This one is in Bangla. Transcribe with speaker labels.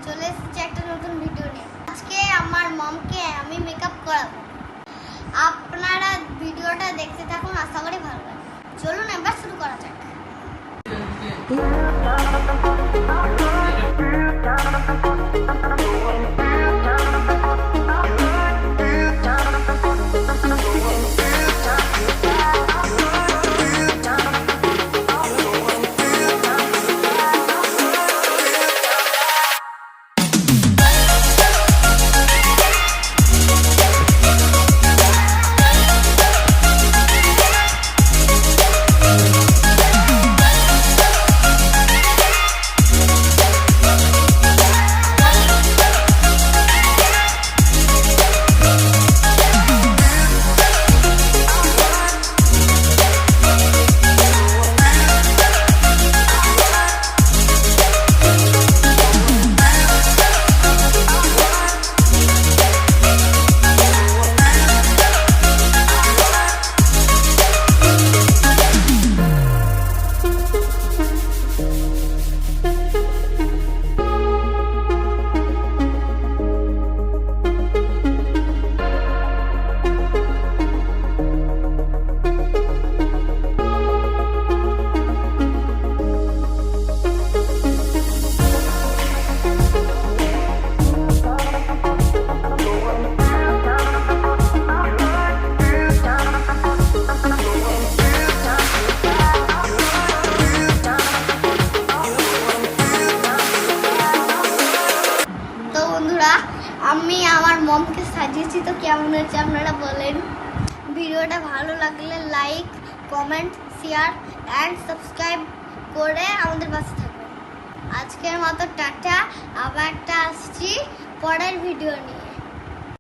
Speaker 1: চলে এসেছি একটা নতুন ভিডিও নিয়ে। আজকে আমার মমকে আমি মেকআপ করাবো। আপনারা ভিডিওটা দেখতে থাকুন, আশা করি ভালো লাগবে। চলুন এবার শুরু করা যাক। আমি আমার মমকে সাজিয়েছি, তো কেমন হয়েছে আপনারা বলেন। ভিডিওটা ভালো লাগলে like, comment, share and subscribe করে আমাদের পাশে থাকবেন। আজকের মতো টাটা, আবার একটা আসছি পরের ভিডিও নিয়ে।